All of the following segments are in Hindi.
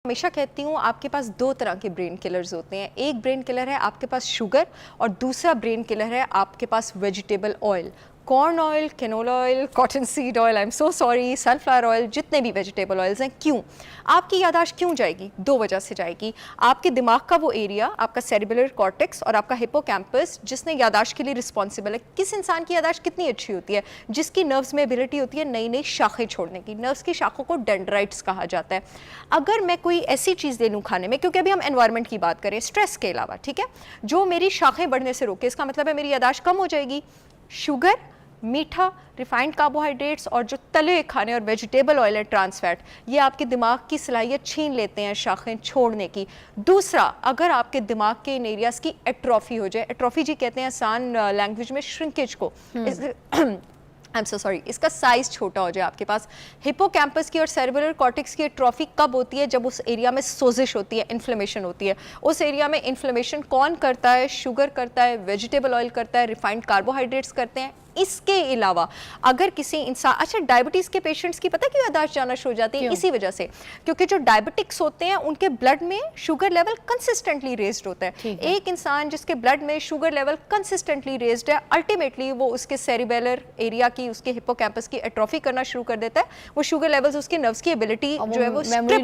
हमेशा कहती हूँ आपके पास दो तरह के ब्रेन किलर्स होते हैं। एक ब्रेन किलर है आपके पास शुगर और दूसरा ब्रेन किलर है आपके पास vegetable oil, corn oil, canola oil, cotton seed oil, I am so sorry, sunflower oil, जितने भी वेजिटेबल ऑयल्स हैं। क्यों आपकी याददाश्त क्यों जाएगी? दो वजह से जाएगी। आपके दिमाग का वो एरिया, आपका सेरिबेलर कॉर्टेक्स और आपका हिप्पोकैम्पस, जिसने याददाश्त के लिए रिस्पॉन्सिबल है। किस इंसान की याददाश्त कितनी अच्छी होती है? जिसकी नर्व्स में एबिलिटी होती है नई नई शाखें छोड़ने की। नर्व्स की शाखों को डेंड्राइट्स कहा जाता है। अगर मैं कोई ऐसी चीज़ दे लूँ खाने में, क्योंकि अभी हम एनवायरनमेंट की बात करें स्ट्रेस के अलावा, ठीक है, जो मेरी शाखें बढ़ने से रोके, इसका मतलब है मेरी याददाश्त कम हो जाएगी। शुगर, मीठा, रिफाइंड कार्बोहाइड्रेट्स और जो तले हुए खाने और वेजिटेबल ऑयल है, ट्रांस फैट, ये आपके दिमाग की सलाहियत छीन लेते हैं शाखें छोड़ने की। दूसरा, अगर आपके दिमाग के इन एरियाज की एट्रोफी हो जाए, एट्रोफी जी कहते हैं आसान लैंग्वेज में श्रिंकेज को, आई एम सो सॉरी, इसका साइज छोटा हो जाए आपके पास। हिप्पोकैम्पस की और सेरिबेलर कॉर्टेक्स की एट्रोफी कब होती है? जब उस एरिया में सोजिश होती है, इन्फ्लेमेशन होती है। उस एरिया में इन्फ्लेमेशन कौन करता है? शुगर करता है, वेजिटेबल ऑयल करता है, रिफाइंड कार्बोहाइड्रेट्स करते हैं। इसके अलावा अगर किसी इंसान, अच्छा, डायबिटीज़ के पेशेंट्स की पता क्यों याददाश्त जाना शुरू हो जाती है? इसी वजह से, क्योंकि जो डायबिटिक्स होते हैं उनके ब्लड में शुगर लेवल कंसिस्टेंटली रेज्ड होता है। एक इंसान जिसके ब्लड में शुगर लेवल कंसिस्टेंटली रेज्ड है, अल्टीमेटली वो उसके सेरिबेलर एरिया की, उसके हिप्पोकैम्पस की एट्रोफी करना शुरू कर देता है। वो शुगर लेवल्स, उसके नर्व्स की एबिलिटी जो है वो मेमोरी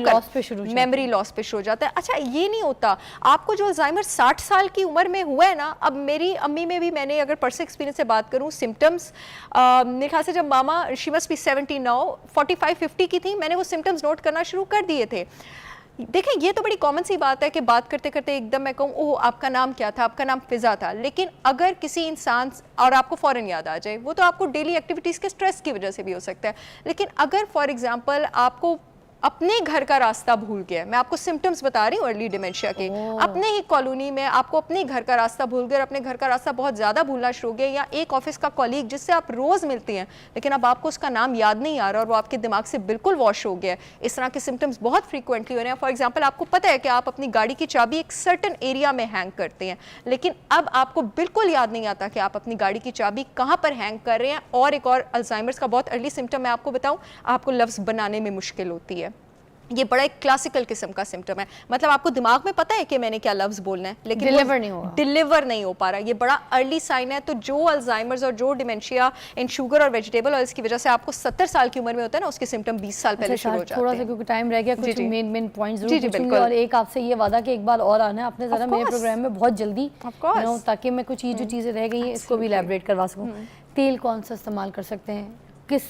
लॉस पे शुरू हो जाता है। अच्छा, ये नहीं होता आपको जो अल्जाइमर 60 साल की उम्र में हुआ है ना, अब मेरी अम्मी में भी, मैंने अगर पर्सनल एक्सपीरियंस से बात करूं, सिम्टम्स मेरे ख्याल से जब मामा, शी मस्ट बी 70 नाउ, 45-50 की थी, मैंने वो सिम्टम्स नोट करना शुरू कर दिए थे। देखें, ये तो बड़ी कॉमन सी बात है कि बात करते करते एकदम मैं कहूँ, ओह आपका नाम क्या था? आपका नाम फिजा था। लेकिन अगर किसी इंसान, और आपको फ़ौरन याद आ जाए, वो तो आपको डेली एक्टिविटीज़ के स्ट्रेस की वजह से भी हो सकता है। लेकिन अगर फॉर एग्जांपल आपको अपने घर का रास्ता भूल गया, मैं आपको सिम्टम्स बता रही हूँ अर्ली डिमेंशिया के, अपने ही कॉलोनी में आपको अपने घर का रास्ता भूल गए, अपने घर का रास्ता बहुत ज़्यादा भूलना शुरू हो गया, या एक ऑफिस का कॉलीग जिससे आप रोज़ मिलती हैं लेकिन अब आपको उसका नाम याद नहीं आ रहा और वो आपके दिमाग से बिल्कुल वॉश हो गया, इस तरह के सिम्टम्स बहुत फ्रीक्वेंटली हो रहे हैं। फॉर एग्जाम्पल, आपको पता है कि आप अपनी गाड़ी की चाबी एक सर्टन एरिया में हैंग करते हैं, लेकिन अब आपको बिल्कुल याद नहीं आता कि आप अपनी गाड़ी की चाबी कहाँ पर हैंग कर रहे हैं। और एक और अल्जाइमर्स का बहुत अर्ली सिम्टम मैं आपको बताऊँ, आपको लफ्ज़ बनाने में मुश्किल होती है। ये बड़ा एक क्लासिकल किस्म का सिम्टम है, मतलब आपको दिमाग में पता है कि मैंने क्या लफ्ज़ बोलना है, लेकिन डिलीवर नहीं हो पा रहा। ये बड़ा अर्ली साइन है। तो जो अल्जाइमर्स और जो डिमेंशिया इन शुगर और वेजिटेबल ऑयल्स की वजह से आपको 70 साल की उम्र में होता है ना, उसके सिम्टम 20 साल पहले शुरू हो जाते हैं। थोड़ा सा क्योंकि टाइम रह गया, कुछ मेन पॉइंट्स जरूर पूछूंगी, और एक आपसे ये वादा कि एक बार और आना है आपने ज़रा मेरे प्रोग्राम में बहुत जल्दी, ताकि मैं कुछ ये जो चीज़ें रह गई हैं इसको भी इलैबोरेट करवा सकूँ। तेल कौन सा इस्तेमाल कर सकते हैं? किस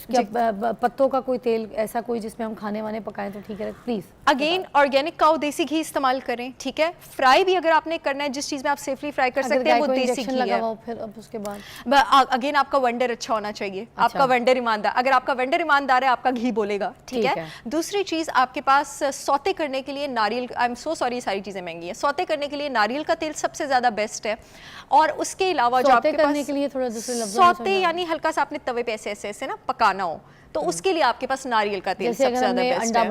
पत्तों का कोई तेल ऐसा कोई जिसमें हम खाने वाने पकाएं तो ठीक है? प्लीज अगेन ऑर्गेनिक काऊ देसी घी इस्तेमाल करें, ठीक है। फ्राई भी अगर आपने करना है, जिस चीज में आप सेफली फ्राई कर सकते हैं वो देसी घी है। फिर अब उसके बाद अगेन आपका वेंडर अच्छा होना चाहिए, आपका वेंडर ईमानदार। अगर आपका वेंडर ईमानदार है, आपका घी बोलेगा, ठीक है। दूसरी चीज, आपके पास सौते करने के लिए नारियल, आई एम सो सॉरी, सारी चीजें महंगी है, सौते करने के लिए नारियल का तेल सबसे ज्यादा बेस्ट है। और उसके अलावा जो आपके करने के लिए थोड़ा दूसरे लफ्ज़, सौते यानी हल्का सा आपने तवे पे ऐसे ऐसे ना पकाना हो, तो उसके लिए आपके पास नारियल का तेल सबसे ज्यादा बेस्ट है।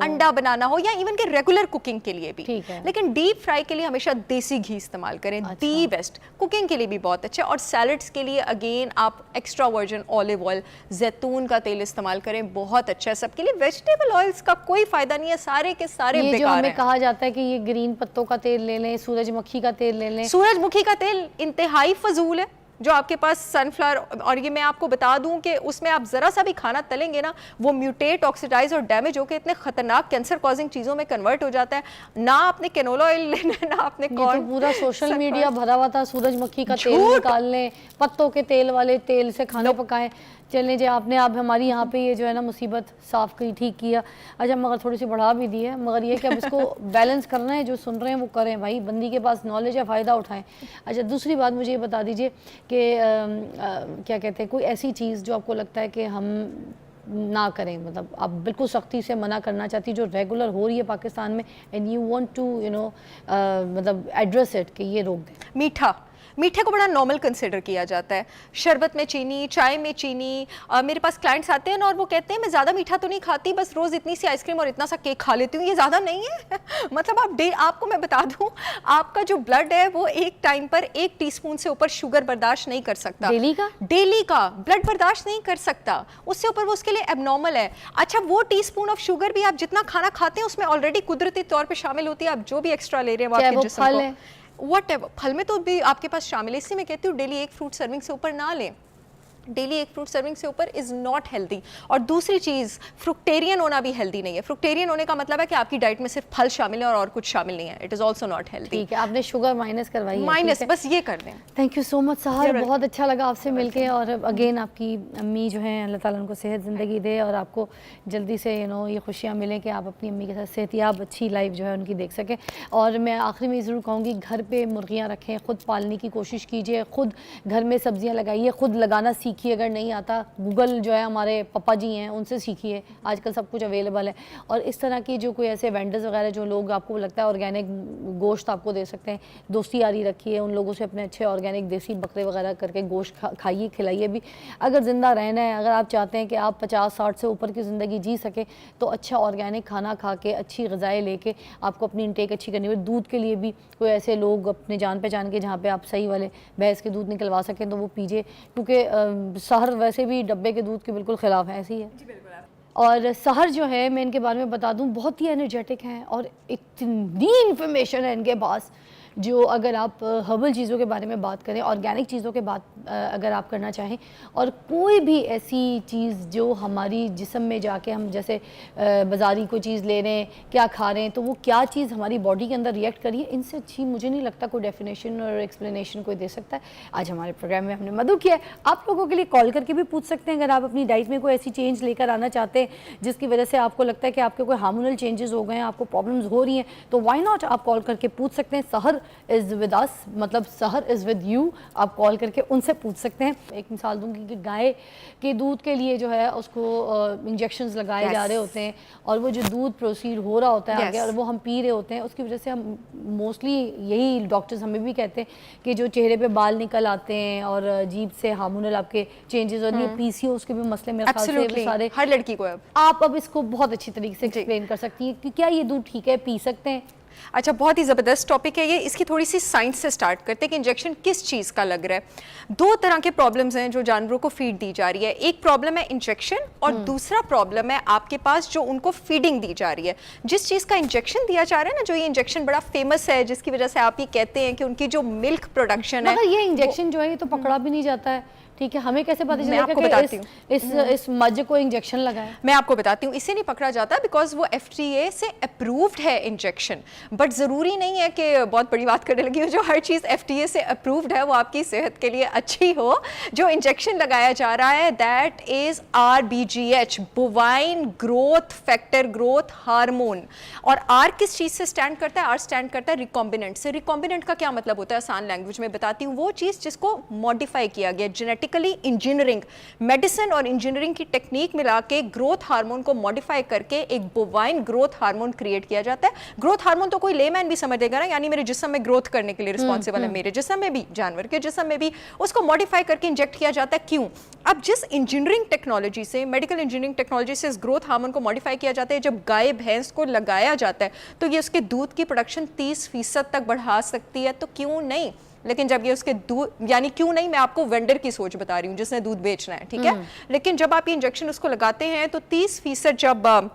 अंडा बनाना हो या इवन के रेगुलर कुकिंग के लिए भी, लेकिन डीप फ्राई के लिए हमेशा देसी घी इस्तेमाल करें, दी बेस्ट। कुकिंग के लिए भी बहुत अच्छा है। और सैलड्स के लिए अगेन आप एक्स्ट्रा वर्जिन ऑलिव ऑयल, जैतून का तेल इस्तेमाल करें, बहुत अच्छा है सबके लिए। वेजिटेबल ऑयल्स का कोई फायदा नहीं है, सारे के सारे बेकार हैं। जो हमें कहा जाता है कि ये ग्रीन पत्तों का तेल ले लें, सूरजमुखी का तेल ले लें, सूरजमुखी का तेल इंतहाई फजूल है। जो आपके पास सनफ्लावर, और ये मैं आपको बता दूं कि उसमें आप जरा सा भी खाना तलेंगे ना, वो म्यूटेट, ऑक्सीडाइज और डैमेज होकर इतने खतरनाक कैंसर कॉजिंग चीजों में कन्वर्ट हो जाता है। ना आपने कैनोला ऑयल लेना है, ना आपने कौन, तो पूरा सोशल मीडिया भरा हुआ था सूरजमुखी का तेल निकाल लें, पत्तों के तेल वाले तेल से खाने पकाएं। चलें जी, आपने आप हमारी यहाँ पे ये जो है ना मुसीबत साफ की, ठीक किया। अच्छा, मगर थोड़ी सी बढ़ा भी दी है, मगर ये कि अब इसको बैलेंस करना है, जो सुन रहे हैं वो करें भाई, बंदी के पास नॉलेज है, फ़ायदा उठाएं। अच्छा, दूसरी बात मुझे ये बता दीजिए कि क्या कहते हैं, कोई ऐसी चीज़ जो आपको लगता है कि हम ना करें, मतलब आप बिल्कुल सख्ती से मना करना चाहती, जो रेगुलर हो रही है पाकिस्तान में, एंड यू वांट टू मतलब एड्रेस इट, कि ये रोक दें? मीठा, मीठे को बड़ा नॉर्मल कंसिडर किया जाता है, शरबत में चीनी, चाय में चीनी। मेरे पास क्लाइंट्स आते हैं ना और वो कहते हैं मैं ज़्यादा मीठा तो नहीं खाती, बस रोज़ इतनी सी आइसक्रीम और इतना सा केक खा लेती हूँ, ये ज़्यादा नहीं है। मतलब आपको मैं बता दूँ, आपका जो ब्लड है वो एक टाइम पर 1 टीस्पून से ऊपर शुगर बर्दाश्त नहीं कर सकता। डेली का ब्लड बर्दाश्त नहीं कर सकता, उससे ऊपर वो उसके लिए एबनॉर्मल है। अच्छा, वो टीस्पून ऑफ शुगर भी आप जितना खाना खाते हैं उसमें ऑलरेडी कुदरती तौर पे शामिल होती है। आप जो भी एक्स्ट्रा ले रहे हैं वो आपके जिस्म को, व्हाटएवर, फल में तो भी आपके पास शामिल है। इसलिए मैं कहती हूँ डेली 1 फ्रूट सर्विंग से ऊपर ना लें, डेली 1 फ्रूट सर्विंग से ऊपर इज़ नॉट हेल्दी। और दूसरी चीज़, फ्रुक्टेरियन होना भी हेल्दी नहीं है। फ्रुक्टेरियन होने का मतलब है कि आपकी डाइट में सिर्फ फल शामिल है और कुछ शामिल नहीं है। It is also not healthy. ठीक है, आपने शुगर माइनस करवाई है, माइनस बस ये कर दें। थैंक यू सो मच सहर, बहुत अच्छा लगा आपसे मिलके। और अगेन आपकी अम्मी जो हैं, अल्लाह ताला उनको सेहत ज़िंदगी दे और आपको जल्दी से ये खुशियाँ मिलें कि आप अपनी अम्मी के साथ सेहतियाब अच्छी लाइफ जो है उनकी देख सकें। और मैं आखिरी में ज़रूर कहूँगी, घर पे मुर्गियाँ रखें, ख़ुद पालने की कोशिश कीजिए, ख़ुद घर में सब्जियाँ लगाइए, ख़ुद लगाना सीखिए। अगर नहीं आता, गूगल जो है हमारे पापा जी हैं, उनसे सीखिए, आजकल सब कुछ अवेलेबल है। और इस तरह की जो कोई ऐसे वेंडर्स वगैरह जो लोग आपको लगता है ऑर्गेनिक गोश्त आपको दे सकते हैं, दोस्ती यारी रखिए उन लोगों से, अपने अच्छे ऑर्गेनिक देसी बकरे वगैरह करके गोश्त खाइए, खिलाइए भी। अगर ज़िंदा रहना है, अगर आप चाहते हैं कि आप 50-60 से ऊपर की ज़िंदगी जी सके, तो अच्छा ऑर्गेनिक खाना खा के, अच्छी ग़िज़ाएँ लेके आपको अपनी इंटेक अच्छी करनी है। दूध के लिए भी कोई ऐसे लोग अपने जान पहचान के जहाँ पे आप सही वाले भैंस के दूध निकलवा सकें तो वो पीजिए, क्योंकि सहर वैसे भी डब्बे के दूध के बिल्कुल ख़िलाफ़ है, ऐसी है। जी बिल्कुल। और सहर जो है, मैं इनके बारे में बता दूं, बहुत ही एनर्जेटिक हैं और इतनी इन्फॉर्मेशन है इनके पास, जो अगर आप हर्बल चीज़ों के बारे में बात करें, ऑर्गेनिक चीज़ों के बात अगर आप करना चाहें, और कोई भी ऐसी चीज़ जो हमारी जिस्म में जाके हम जैसे बाज़ारी कोई चीज़ ले रहे हैं, क्या खा रहे हैं, तो वो क्या चीज़ हमारी बॉडी के अंदर रिएक्ट करिए, इनसे अच्छी मुझे नहीं लगता कोई डेफिनेशन और एक्सप्लेनेशन कोई दे सकता है। आज हमारे प्रोग्राम में हमने मदद किया है। आप लोगों के लिए कॉल करके भी पूछ सकते हैं, अगर आप अपनी डाइट में कोई ऐसी चेंज लेकर आना चाहते हैं जिसकी वजह से आपको लगता है कि आपके कोई हार्मोनल चेंजेस हो गए हैं, आपको प्रॉब्लम्स हो रही हैं, तो वाई नॉट, आप कॉल करके पूछ सकते हैं। सहर इज़ विद अस, मतलब सहर इज़ विद यू, आप कॉल करके उनसे पूछ सकते हैं। एक मिसाल दूंगी कि गाय के दूध के लिए जो है उसको इंजेक्शंस लगाए जा रहे होते हैं, और वो जो दूध प्रोसीड हो रहा होता है आगे और वो हम पी रहे होते हैं, उसकी वजह से हम मोस्टली, यही डॉक्टर्स हमें भी कहते हैं कि जो चेहरे पे बाल निकल आते हैं और अजीब से हार्मोनल आपके चेंजेस और ये पीसीओएस के भी मसले मेरे ख्याल से सारे हर लड़की को है। आप अब इसको बहुत अच्छी तरीके से एक्सप्लेन कर सकती हैं कि क्या ये दूध ठीक है, पी सकते हैं? अच्छा, बहुत ही ज़बरदस्त टॉपिक है ये। इसकी थोड़ी सी साइंस से स्टार्ट करते हैं कि इंजेक्शन किस चीज़ का लग रहा है। 2 तरह के प्रॉब्लम्स हैं जो जानवरों को फीड दी जा रही है। एक प्रॉब्लम है इंजेक्शन और दूसरा प्रॉब्लम है आपके पास जो उनको फीडिंग दी जा रही है। जिस चीज़ का इंजेक्शन दिया जा रहा है ना, जो ये इंजेक्शन बड़ा फेमस है, जिसकी वजह से आप ये कहते हैं कि उनकी जो मिल्क प्रोडक्शन है, ये इंजेक्शन जो है ये तो पकड़ा भी नहीं जाता है, ठीक है, हमें कैसे पता चलेगा कि इस मज्ज को इंजेक्शन लगाया? मैं आपको बताती हूँ, इसे नहीं पकड़ा जाता बिकॉज वो FDA से अप्रूव्ड है इंजेक्शन। बट ज़रूरी नहीं है कि, बहुत बड़ी बात करने लगी हो, जो हर चीज़ FDA से अप्रूव्ड है वो आपकी सेहत के लिए अच्छी हो। जो इंजेक्शन लगाया जा रहा है that is RBGH, bovine growth factor, growth hormone. और R किस चीज़ से स्टैंड करता है? R स्टैंड करता है रिकॉम्बिनेंट से। रिकॉम्बिनेंट का क्या मतलब होता है आसान लैंग्वेज में बताती हूँ, वो चीज़ जिसको मॉडिफाई किया गया, जेनेटिकली इंजीनियरिंग, मेडिसिन और इंजीनियरिंग की टेक्निक मिला के ग्रोथ हार्मोन को मॉडिफाई करके एक बोवाइन ग्रोथ हार्मोन क्रिएट किया जाता है। ग्रोथ हार्मोन तो कोई लेमैन भी समझ देगा ना, यानी मेरे जिस्म में ग्रोथ करने के लिए रिस्पॉन्सिबल है, मेरे जिस्म में भी, जानवर के जिस्म में भी, उसको मॉडिफाई करके इंजेक्ट किया जाता है। क्यों? अब जिस इंजीनियरिंग टेक्नोलॉजी से, मेडिकल इंजीनियरिंग टेक्नोलॉजी से इस ग्रोथ हार्मोन को मॉडिफाई किया जाता है, जब गाय भैंस को लगाया जाता है तो ये उसके दूध की प्रोडक्शन 30% तक बढ़ा सकती है। तो क्यों नहीं? लेकिन जब ये उसके दूध, यानी क्यों नहीं, मैं आपको वेंडर की सोच बता रही हूँ जिसने दूध बेचना है, ठीक है। लेकिन जब आप ये इंजेक्शन उसको लगाते हैं तो 30% जब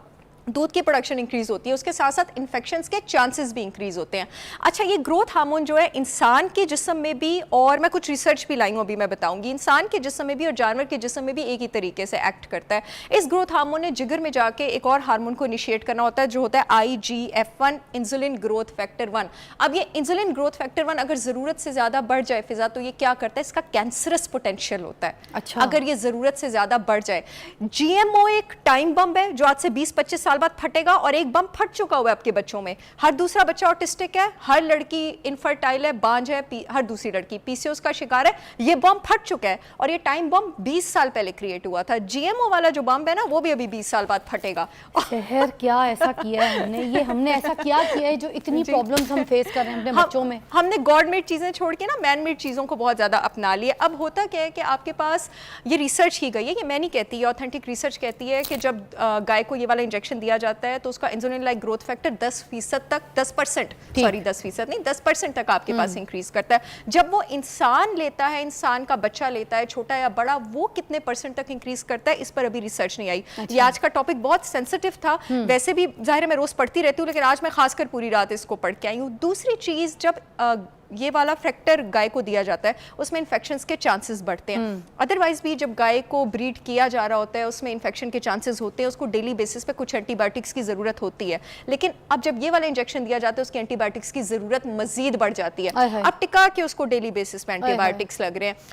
दूध की प्रोडक्शन इंक्रीज होती है, उसके साथ साथ इन्फेक्शंस के चांसेस भी इंक्रीज होते हैं। अच्छा, ये ग्रोथ हार्मोन जो है इंसान के जिस्म में भी, और मैं कुछ रिसर्च भी लाई हूँ अभी मैं बताऊंगी, इंसान के जिस्म में भी और जानवर के जिस्म में भी एक ही तरीके से एक्ट करता है। इस ग्रोथ हार्मोन ने जिगर में जाके एक और हार्मोन को इनिशिएट करना होता है जो होता है IGF-1, इंसुलिन ग्रोथ फैक्टर 1। अब ये इंसुलिन ग्रोथ फैक्टर 1 अगर ज़रूरत से ज़्यादा बढ़ जाए फिजा, तो ये क्या करता है, इसका कैंसरस पोटेंशियल होता है। अच्छा। अगर ये ज़रूरत से ज़्यादा बढ़ जाए। GMO एक टाइम बम है जो आज से 20-25 साल बाद फटेगा, और एक बम फट चुका हुआ है आपके बच्चों में। हर दूसरा बच्चा ऑटिस्टिक है, हर लड़की इनफर्टाइल है, बांझ है, हर दूसरी लड़की पीसीओएस का शिकार है। ये बम फट चुका है, और ये टाइम बम 20 साल पहले क्रिएट हुआ था। जीएमओ वाला जो बम है ना, वो भी अभी 20 साल बाद फटेगा। शहर क्या ऐसा किया है हमने ऐसा क्या किया है जो इतनी प्रॉब्लम्स हम फेस कर रहे हैं अपने बच्चों में? हमने गॉड मेड चीजें छोड़ के ना मैन मेड चीजों को बहुत ज्यादा अपना लिया। अब होता क्या है कि आपके पास ये रिसर्च की गई है, ये मैं नहीं कहती, ये ऑथेंटिक रिसर्च कहती है कि जब गाय को ये वाला इंजेक्शन दिया जाता है तो उसका इंसुलिन लाइक ग्रोथ फैक्टर 10% तक, 10%, सॉरी 10% नहीं, 10% तक आपके पास इंक्रीज करता है। जब वो इंसान लेता है, इंसान का बच्चा लेता है, छोटा या बड़ा, वो कितने % तक इंक्रीज करता है, इस पर अभी रिसर्च नहीं आई। ये आज का टॉपिक बहुत सेंसिटिव था, वैसे भी जाहिर है मैं रोज पढ़ती रहती हूँ, लेकिन आज मैं खासकर पूरी रात इसको पढ़ के आई हूँ। दूसरी चीज, जब ये वाला फैक्टर गाय को दिया जाता है उसमें इन्फेक्शंस के चांसेस बढ़ते हैं। अदरवाइज भी जब गाय को ब्रीड किया जा रहा होता है उसमें इन्फेक्शन के चांसेस होते हैं, उसको डेली बेसिस पे कुछ एंटीबायोटिक्स की ज़रूरत होती है, लेकिन अब जब ये वाला इंजेक्शन दिया जाता है उसकी एंटीबायोटिक्स की ज़रूरत मजीद बढ़ जाती है। अब टिका के उसको डेली बेसिस पे एंटीबायोटिक्स लग रहे हैं।